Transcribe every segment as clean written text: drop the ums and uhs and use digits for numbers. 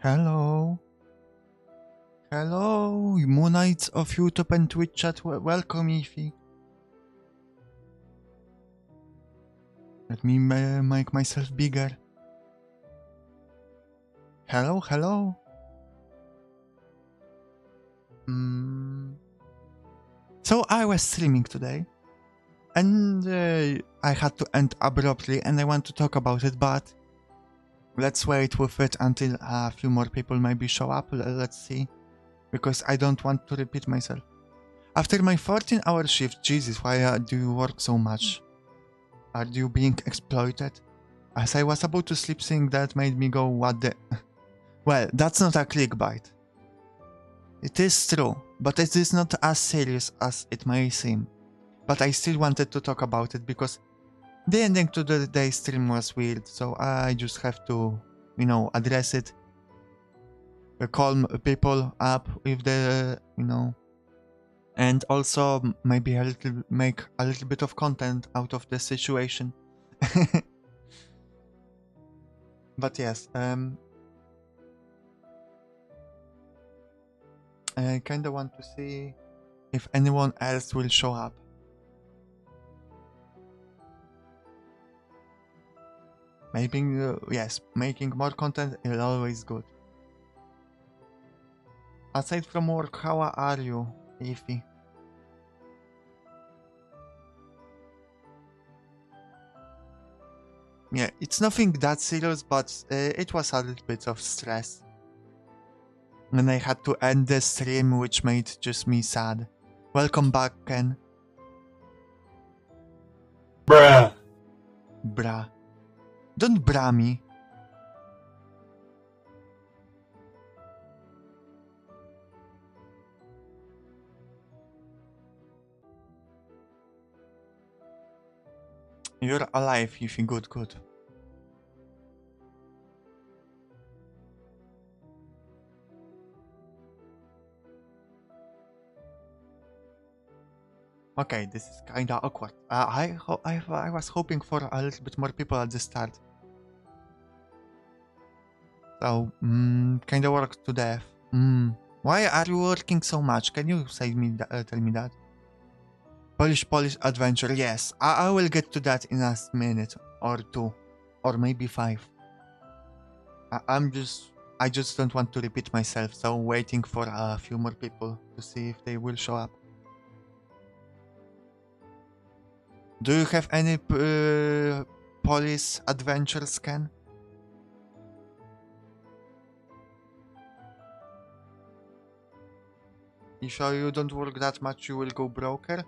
Hello. Hello, Moonites of YouTube and Twitch chat. Welcome, Ify. Let me make myself bigger. Hello, hello. So I was streaming today, and I had to end abruptly, and I want to talk about it, but let's wait with it until a few more people maybe show up. Let's see, because I don't want to repeat myself. After my 14-hour shift, Jesus, why do you work so much? Are you being exploited? As I was about to sleep, seeing that made me go, what the... Well, that's not a clickbait. It is true, but it is not as serious as it may seem. But I still wanted to talk about it because the ending to the day stream was weird, so I just have to, address it. Call people up if they, and also maybe make a little bit of content out of the situation. But yes, I kind of want to see if anyone else will show up. Maybe, yes, making more content is always good. Aside from work, how are you, Ify? Yeah, it's nothing that serious, but it was a little bit of stress. And I had to end the stream, which made just me sad. Welcome back, Ken. Bruh. Bruh. Don't bra me. You're alive, Ify. Good, good. Okay, this is kinda awkward. I was hoping for a little bit more people at the start. So, kinda worked to death. Why are you working so much? Can you tell me that? Polish adventure, yes. I will get to that in a minute or two, or maybe 5. I just don't want to repeat myself, so waiting for a few more people to see if they will show up. Do you have any police adventures, Ken? You sure you don't work that much, you will go broker?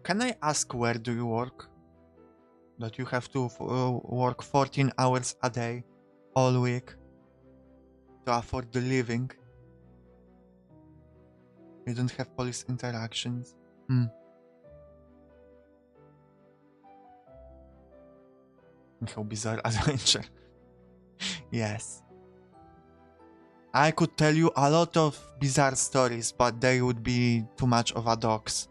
Can I ask where do you work? That you have to work 14 hours a day, all week, to afford the living. You don't have police interactions. How bizarre adventure. Yes. I could tell you a lot of bizarre stories, but they would be too much of a dox.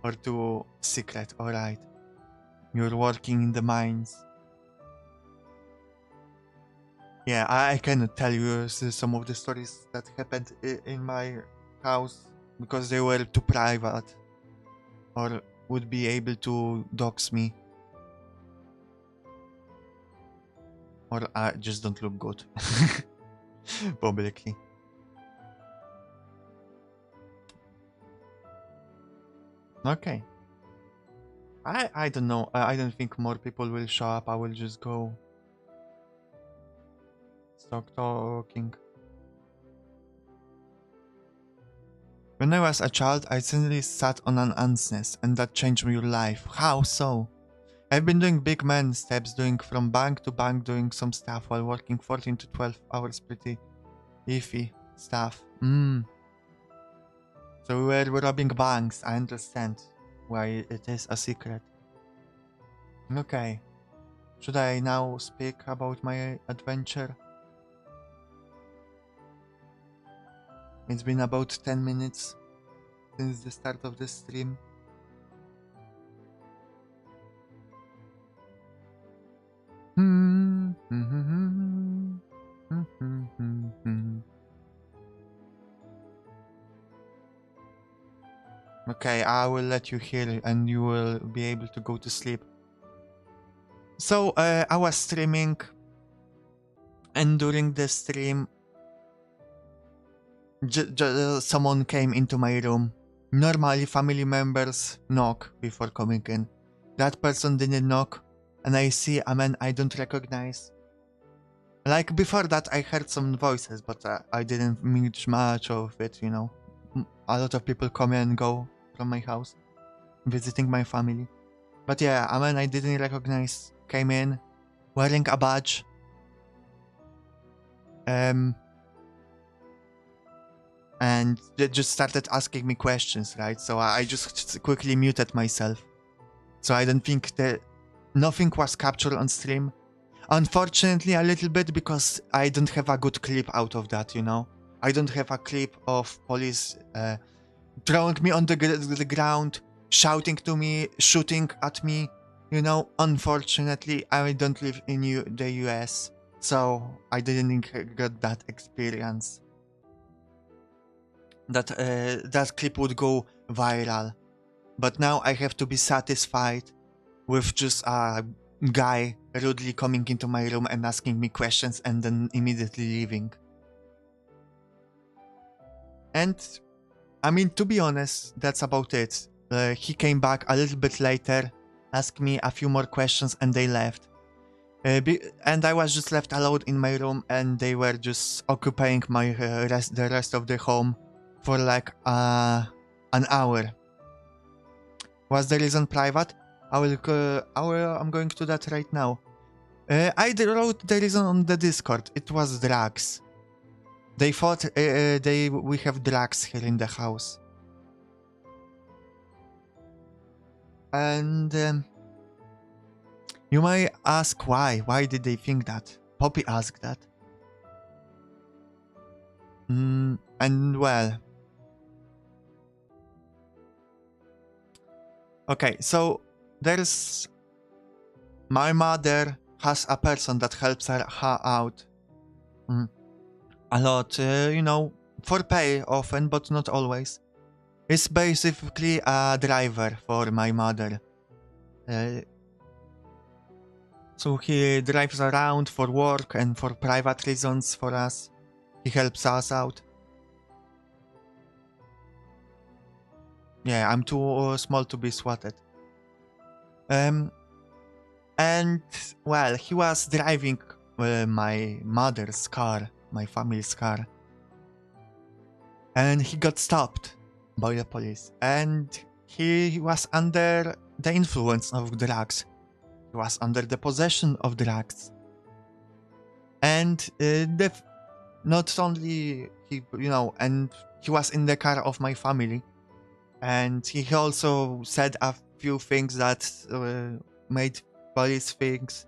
Or too secret, alright. You're working in the mines. Yeah, I cannot tell you some of the stories that happened in my house because they were too private or would be able to dox me. Or I just don't look good publicly. Okay. I don't know. I don't think more people will show up. I will just go. Stop talking. When I was a child, I suddenly sat on an ant's nest, and that changed my life. How so? I've been doing big man steps, doing from bank to bank, doing some stuff while working 14 to 12 hours, pretty iffy stuff. So we were robbing banks, I understand why it is a secret. Okay. Should I now speak about my adventure? It's been about 10 minutes since the start of the stream. Okay, I will let you hear and you will be able to go to sleep. So, I was streaming, and during the stream, someone came into my room. Normally, family members knock before coming in. That person didn't knock, and I see a man I don't recognize. Like before that, I heard some voices, but I didn't meet much of it, you know. A lot of people come and go from my house, visiting my family. But yeah, a man I didn't recognize came in, wearing a badge. And they just started asking me questions, right? So I just quickly muted myself. So I don't think that nothing was captured on stream. Unfortunately, a little bit, because I don't have a good clip out of that, you know? I don't have a clip of police throwing me on the ground, shouting to me, shooting at me. You know, unfortunately, I don't live in the US, so I didn't get that experience. That clip would go viral. But now I have to be satisfied with just a guy rudely coming into my room and asking me questions and then immediately leaving. And I mean, to be honest, that's about it. He came back a little bit later, asked me a few more questions, and they left. And I was just left alone in my room, and they were just occupying my the rest of the home for like an hour. Was the reason private? I'm going to that right now. I wrote the reason on the Discord. It was drugs. They thought we have drugs here in the house. And you may ask why. Why did they think that? Poppy asked that. And well... Okay, so there's... My mother has a person that helps her out a lot, you know, for pay often, but not always. It's basically a driver for my mother. So he drives around for work and for private reasons for us. He helps us out. Yeah, I'm too small to be swatted. And, well, he was driving my mother's car, my family's car. And he got stopped by the police. And he was under the influence of drugs. He was under the possession of drugs. And not only he, you know, and he was in the car of my family. And he also said a few things that made police things,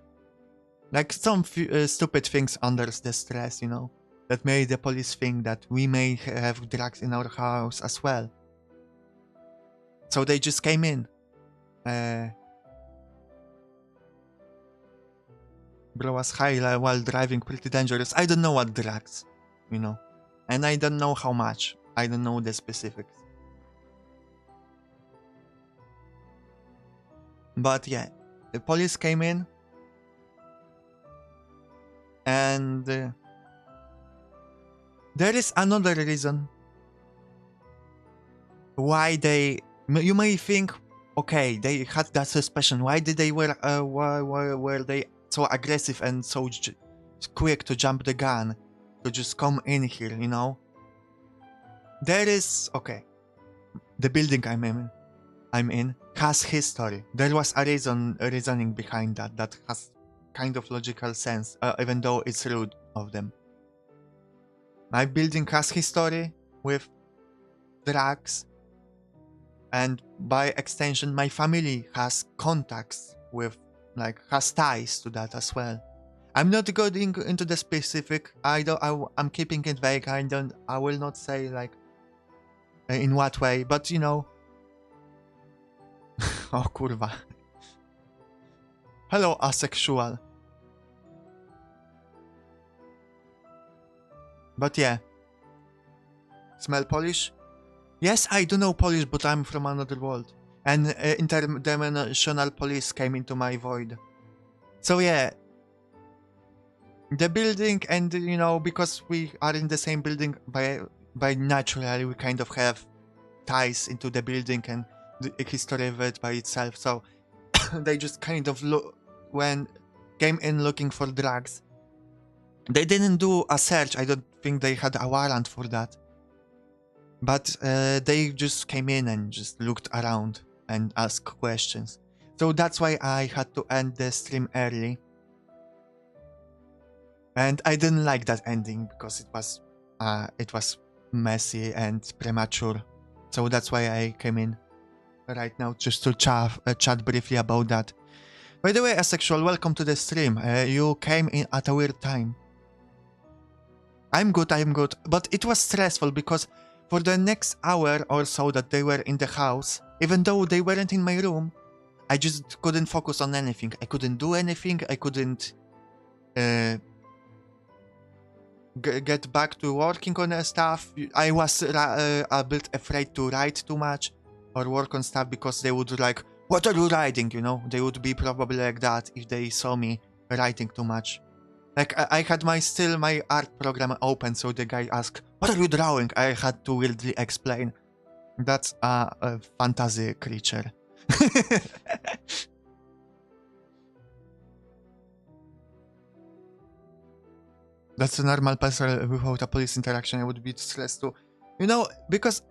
like some stupid things under the stress, you know, that made the police think that we may have drugs in our house as well. So they just came in. Bro was high while driving, pretty dangerous. I don't know what drugs, you know, and I don't know how much. I don't know the specifics. But yeah, the police came in, and there is another reason why they... You may think, okay, they had that suspicion. Why did they why were they so aggressive and so quick to jump the gun to just come in here, you know? There is... Okay, the building I'm in has history. There was a reasoning behind that has kind of logical sense, even though it's rude of them. My building has history with drugs, and by extension, my family has contacts with, like, has ties to that as well. I'm not going into the specific. I'm keeping it vague. I will not say like in what way, but you know. Oh kurwa. Hello, asexual. But yeah. Smell Polish? Yes, I do know Polish, but I'm from another world. And interdimensional police came into my void. So yeah, the building, and you know, because we are in the same building, by naturally we kind of have ties into the building and the history of it by itself. So they just kind of came in looking for drugs. They didn't do a search. I don't think they had a warrant for that. But they just came in and just looked around and asked questions. So that's why I had to end the stream early. And I didn't like that ending because it was messy and premature. So that's why I came in right now just to chat briefly about that. By the way, Asexual, welcome to the stream. You came in at a weird time. I'm good, but it was stressful because for the next hour or so that they were in the house, even though they weren't in my room, I just couldn't focus on anything. I couldn't do anything. I couldn't get back to working on stuff. I was a bit afraid to write too much or work on stuff because they would like, what are you writing? You know, they would be probably like that if they saw me writing too much. Like I had my art program open, so the guy asked, "What are you drawing?" I had to weirdly explain. That's a fantasy creature. That's a normal person without a police interaction. I would be stressed too, you know, because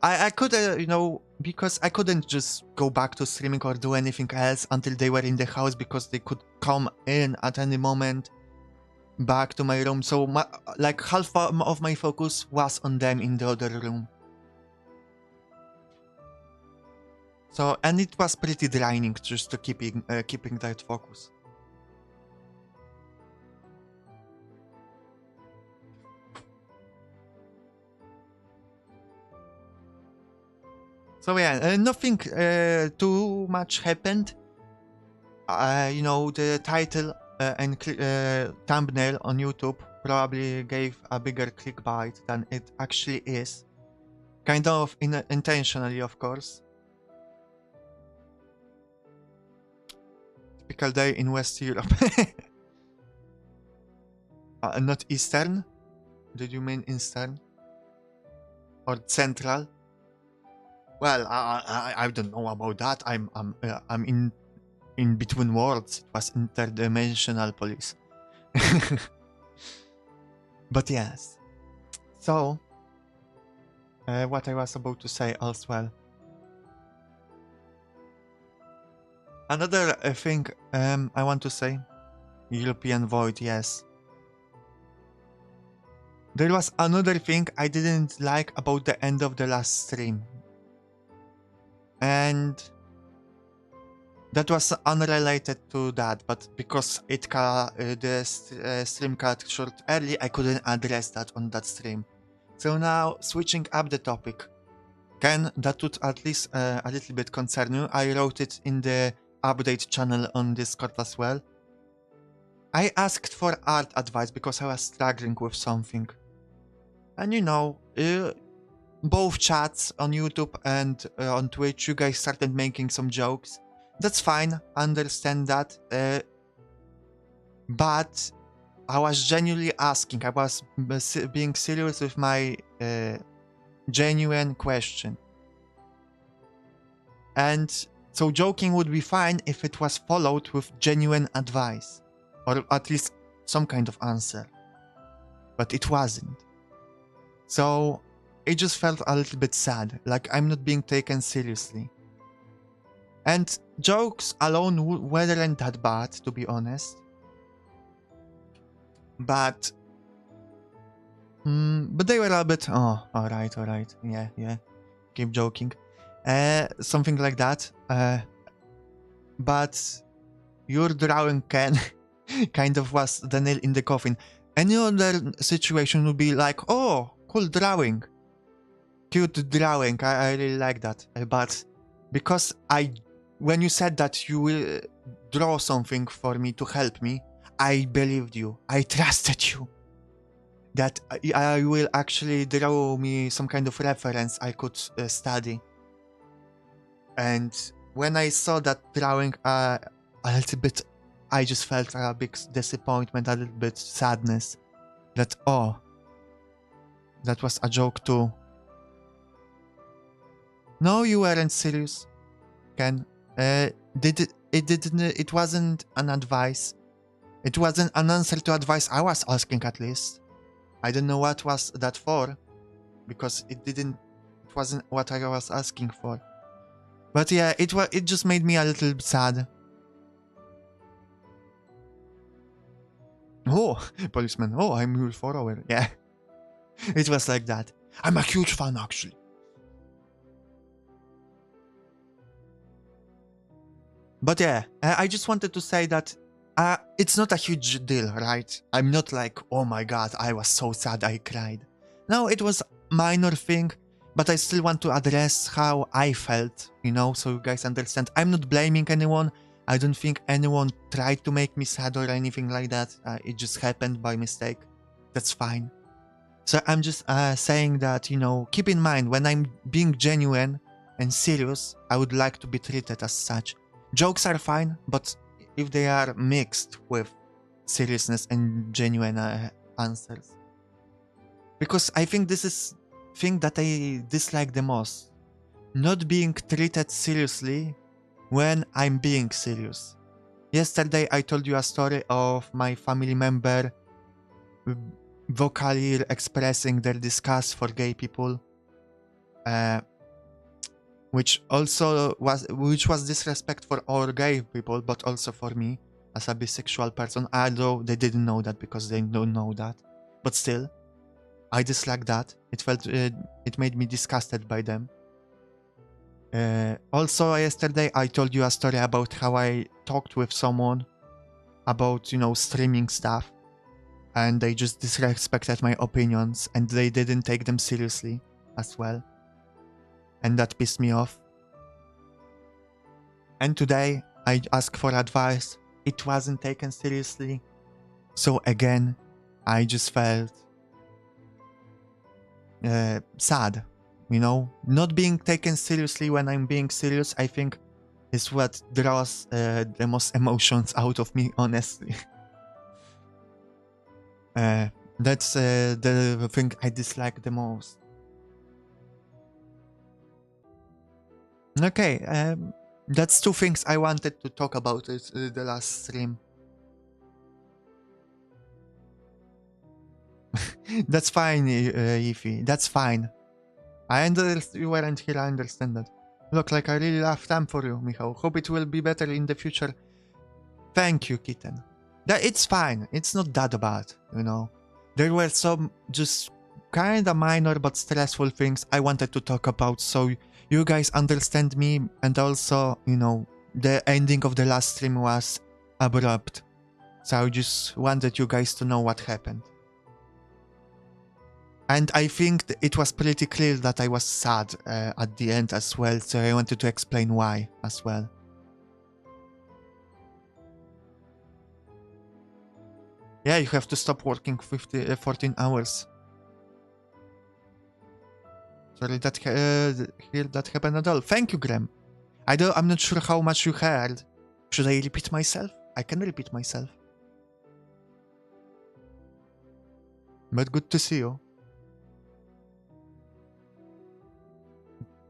I could, you know, because I couldn't just go back to streaming or do anything else until they were in the house because they could come in at any moment back to my room. So like half of my focus was on them in the other room. So, and it was pretty draining just to keeping that focus. So yeah, nothing too much happened. You know, the title and thumbnail on YouTube probably gave a bigger clickbait than it actually is. Kind of intentionally, of course. Typical day in West Europe. Not Eastern? Did you mean Eastern? Or Central? Well, I don't know about that. I'm in between worlds. It was interdimensional police. But yes. So, what I was about to say as well. Another thing I want to say. European Void, yes. There was another thing I didn't like about the end of the last stream. And that was unrelated to that, but because the stream cut short early, I couldn't address that on that stream. So now, switching up the topic. Ken, that would at least a little bit concern you. I wrote it in the update channel on Discord as well. I asked for art advice because I was struggling with something. And you know, both chats on YouTube and on Twitch, you guys started making some jokes. That's fine, understand that. But I was genuinely asking, I was being serious with my genuine question. And so joking would be fine if it was followed with genuine advice. Or at least some kind of answer. But it wasn't. So it just felt a little bit sad, like I'm not being taken seriously. And jokes alone weren't that bad, to be honest. But they were a bit, oh, alright, yeah, keep joking. Something like that. But your drawing, Ken, kind of was the nail in the coffin. Any other situation would be like, oh, cool drawing. Cute drawing, I really like that. But because when you said that you will draw something for me to help me, I believed you. I trusted you. that I will actually draw me some kind of reference I could study. And when I saw that drawing, a little bit, I just felt a big disappointment, a little bit sadness. That, oh, that was a joke too. No, you weren't serious, Ken. It wasn't an advice. It wasn't an answer to advice I was asking, at least. I don't know what was that for, because it wasn't what I was asking for. But yeah, it just made me a little sad. Oh, policeman. Oh, I'm your follower. Yeah. It was like that. I'm a huge fan, actually. But yeah, I just wanted to say that it's not a huge deal, right? I'm not like, oh my god, I was so sad I cried. No, it was a minor thing, but I still want to address how I felt, you know, so you guys understand. I'm not blaming anyone. I don't think anyone tried to make me sad or anything like that. It just happened by mistake. That's fine. So I'm just saying that, you know, keep in mind, when I'm being genuine and serious, I would like to be treated as such. Jokes are fine, but if they are mixed with seriousness and genuine answers. Because I think this is thing that I dislike the most. Not being treated seriously when I'm being serious. Yesterday I told you a story of my family member vocally expressing their disgust for gay people, which was disrespect for all gay people, but also for me as a bisexual person, although they didn't know that because they don't know that. But still, I dislike that. It made me disgusted by them. Also, yesterday I told you a story about how I talked with someone about, you know, streaming stuff, and they just disrespected my opinions, and they didn't take them seriously as well. And that pissed me off. And today, I asked for advice. It wasn't taken seriously. So again, I just felt sad. You know, not being taken seriously when I'm being serious, I think, is what draws the most emotions out of me, honestly. That's the thing I dislike the most. Okay, that's two things I wanted to talk about the last stream. That's fine, Ify. That's fine. You weren't here, I understand that. Look, like I really have time for you, Mihau. Hope it will be better in the future. Thank you, kitten. It's fine. It's not that bad, you know. There were some just kinda minor but stressful things I wanted to talk about, so you guys understand me, and also, you know, the ending of the last stream was abrupt. So I just wanted you guys to know what happened. And I think it was pretty clear that I was sad at the end as well, so I wanted to explain why as well. Yeah, you have to stop working 14 hours. Sorry that hear that happened at all. Thank you, Graham. I'm not sure how much you heard. Should I repeat myself? I can repeat myself. But good to see you.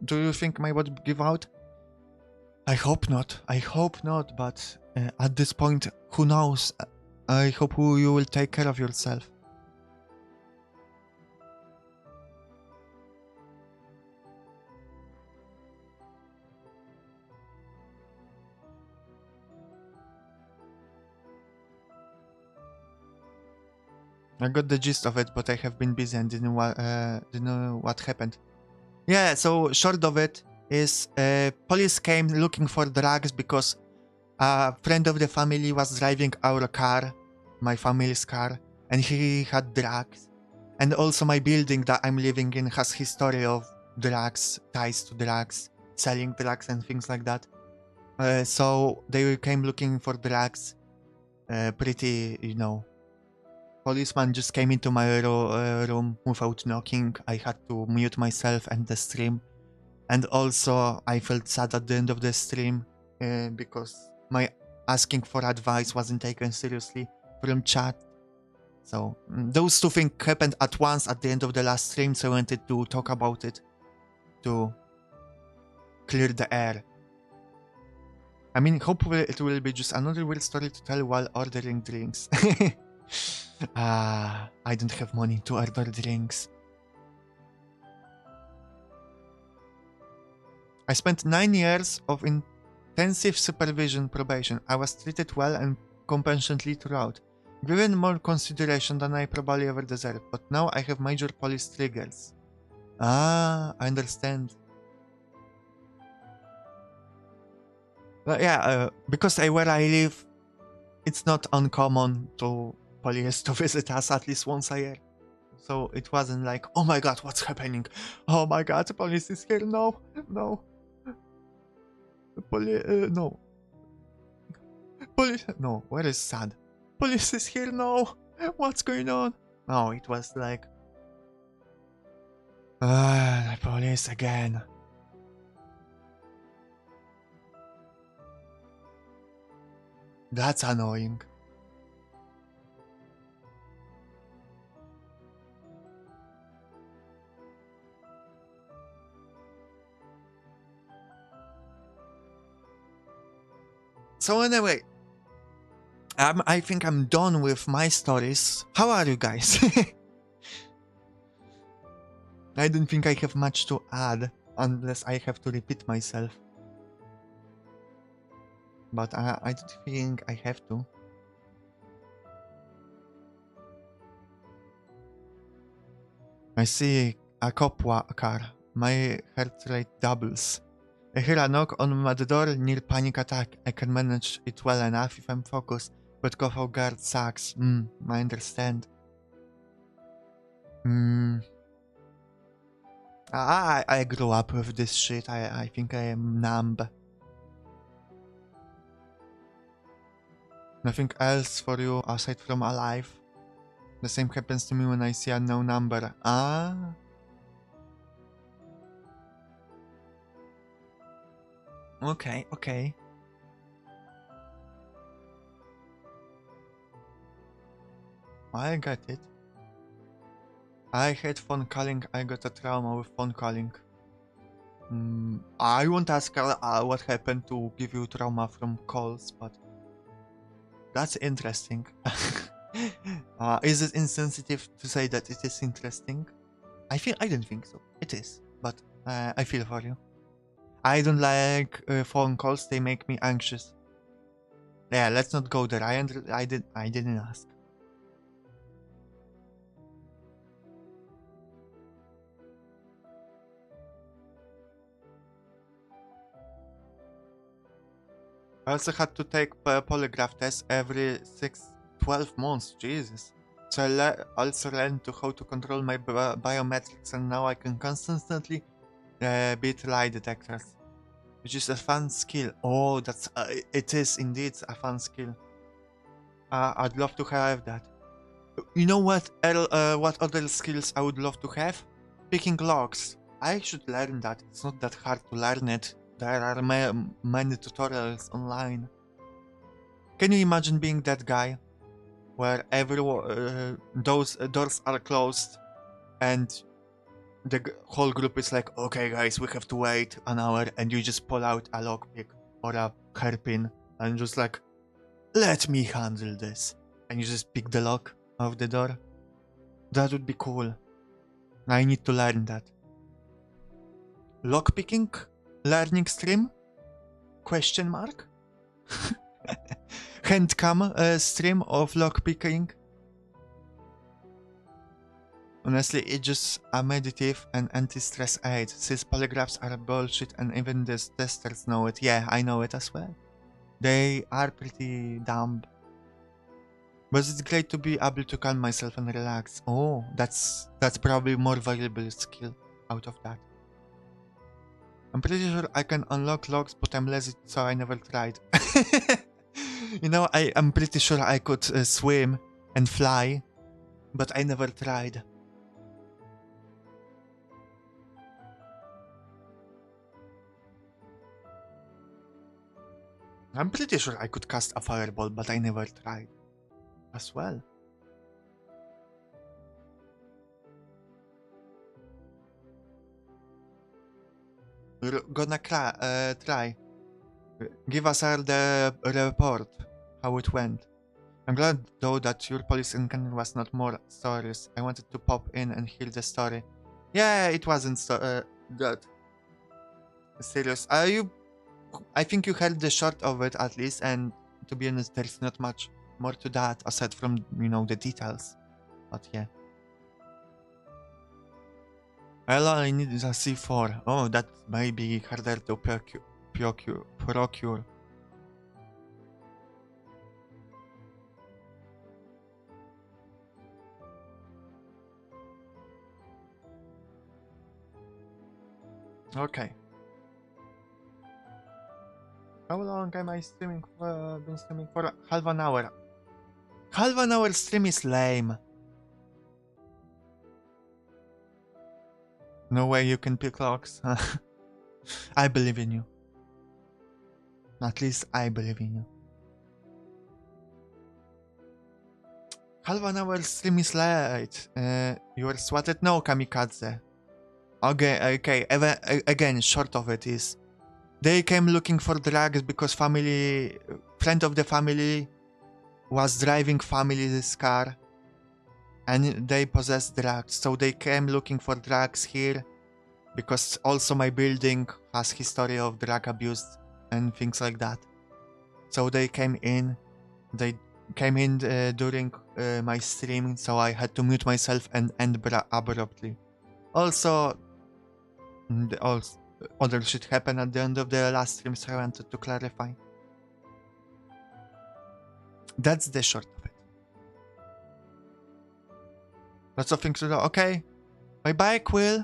Do you think my body give out? I hope not. I hope not, but at this point, who knows? I hope you will take care of yourself. I got the gist of it, but I have been busy and didn't know what happened. Yeah, so short of it is police came looking for drugs because a friend of the family was driving our car, my family's car, and he had drugs. And also my building that I'm living in has history of drugs, ties to drugs, selling drugs and things like that. So they came looking for drugs, pretty, you know, policeman just came into my room without knocking. I had to mute myself and the stream. And also, I felt sad at the end of the stream because my asking for advice wasn't taken seriously from chat. So those two things happened at once at the end of the last stream, so I wanted to talk about it to clear the air. I mean, hopefully it will be just another weird story to tell while ordering drinks. I don't have money to order drinks. I spent 9 years of intensive supervision probation. I was treated well and compassionately throughout, given more consideration than I probably ever deserved, but now I have major police triggers. I understand. But yeah, because where I live, it's not uncommon to police to visit us at least once a year. So it wasn't like, oh my god, what's happening? Oh my god, the police is here. No, no. The police, no. Police, no, where is Sad? Police is here, no. What's going on? No, it was like, the police again. That's annoying. So anyway, I think I'm done with my stories. How are you guys? I don't think I have much to add, unless I have to repeat myself. But I don't think I have to. I see a cop car. My heart rate doubles. I hear a knock on my door near panic attack. I can manage it well enough if I'm focused, but cover guard sucks. I understand. I grew up with this shit. I think I am numb. Nothing else for you aside from alive. The same happens to me when I see a no number. Okay, okay. I get it. I hate phone calling. I got a trauma with phone calling. I won't ask what happened to give you trauma from calls, but that's interesting. Is it insensitive to say that it is interesting? I don't think so. It is, but I feel for you. I don't like phone calls. They make me anxious. Yeah, let's not go there. I didn't ask. I also had to take a polygraph test every 12 months. Jesus. So I also learned how to control my biometrics, and now I can constantly beat lie detectors, which is a fun skill. Oh, that's it is indeed a fun skill. I'd love to have that. You know what? What other skills I would love to have? Picking locks. I should learn that. It's not that hard to learn it. There are many tutorials online. Can you imagine being that guy where those doors are closed and the whole group is like, okay guys, we have to wait an hour, and you just pull out a lockpick or a hairpin and just like, let me handle this, and you just pick the lock of the door? That would be cool. I need to learn that. Lockpicking? Learning stream? Question mark? Handcam stream of lockpicking? Honestly, it's just a meditative and anti-stress aid, since polygraphs are bullshit and even the testers know it. Yeah, I know it as well. They are pretty dumb. But it's great to be able to calm myself and relax. Oh, that's probably more valuable skill out of that. I'm pretty sure I can unlock locks, but I'm lazy, so I never tried. You know, I'm pretty sure I could swim and fly, but I never tried. I'm pretty sure I could cast a fireball, but I never tried as well. We're gonna try. Give us the report, how it went. I'm glad though that your police encounter was not more stories. I wanted to pop in and hear the story. Yeah, it wasn't that serious. I think you heard the short of it at least, and to be honest, there's not much more to that aside from, you know, the details. But yeah. All I need is a C4. Oh, that may be harder to procure. Okay. How long am I streaming for? Been streaming for half an hour. Half an hour stream is lame. No way you can pick locks. I believe in you. At least I believe in you. Half an hour stream is late. You were swatted? No, kamikaze. Okay. Again, short of it is, they came looking for drugs because friend of the family was driving family's car and they possessed drugs. So they came looking for drugs here because also my building has history of drug abuse and things like that. So they came in. They came in during my stream, so I had to mute myself and end abruptly. Also, other shit happened at the end of the last stream, so I wanted to clarify. That's the short of it. Lots of things to do. Okay. Bye-bye, Quill.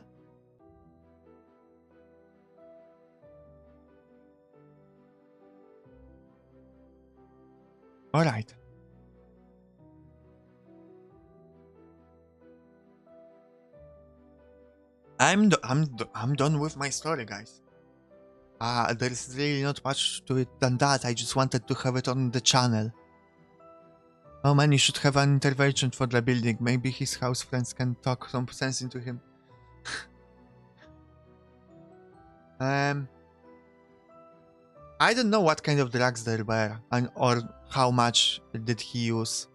Alright. I'm done with my story, guys. There's really not much to it than that. I just wanted to have it on the channel. Oh man, you should have an intervention for the building. Maybe his house friends can talk some sense into him. I don't know what kind of drugs there were, or how much did he use.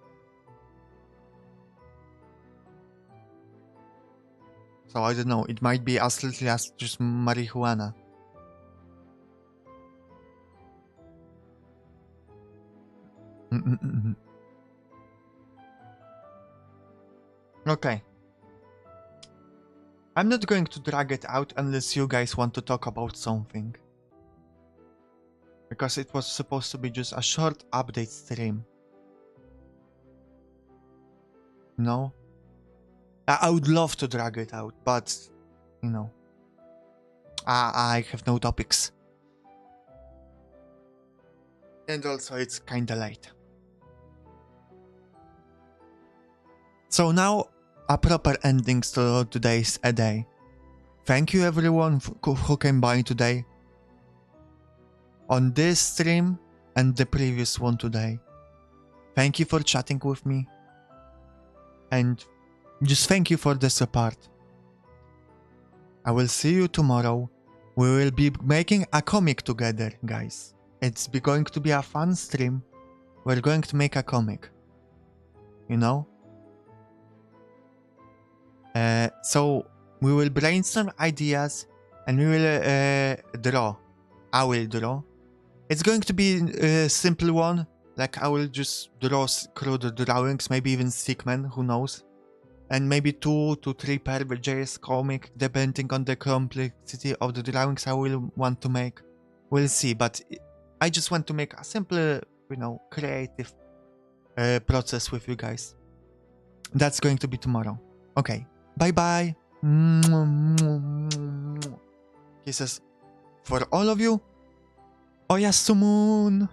So I don't know, it might be as little as just marijuana. Okay. I'm not going to drag it out unless you guys want to talk about something. Because it was supposed to be just a short update stream. No? I would love to drag it out, but, you know. I have no topics. And also it's kinda late. So now, a proper ending to today's day. Thank you everyone who came by today. On this stream and the previous one today. Thank you for chatting with me. And just thank you for the support. I will see you tomorrow. We will be making a comic together, guys. It's going to be a fun stream. We're going to make a comic. You know? So we will brainstorm ideas and we will draw. I will draw. It's going to be a simple one. Like I will just draw crude drawings, maybe even stickmen, who knows. And maybe 2 to 3 pages comic, depending on the complexity of the drawings I will want to make. We'll see, but I just want to make a simple, you know, creative process with you guys. That's going to be tomorrow. Okay, bye-bye. Kisses for all of you. Oyasumun.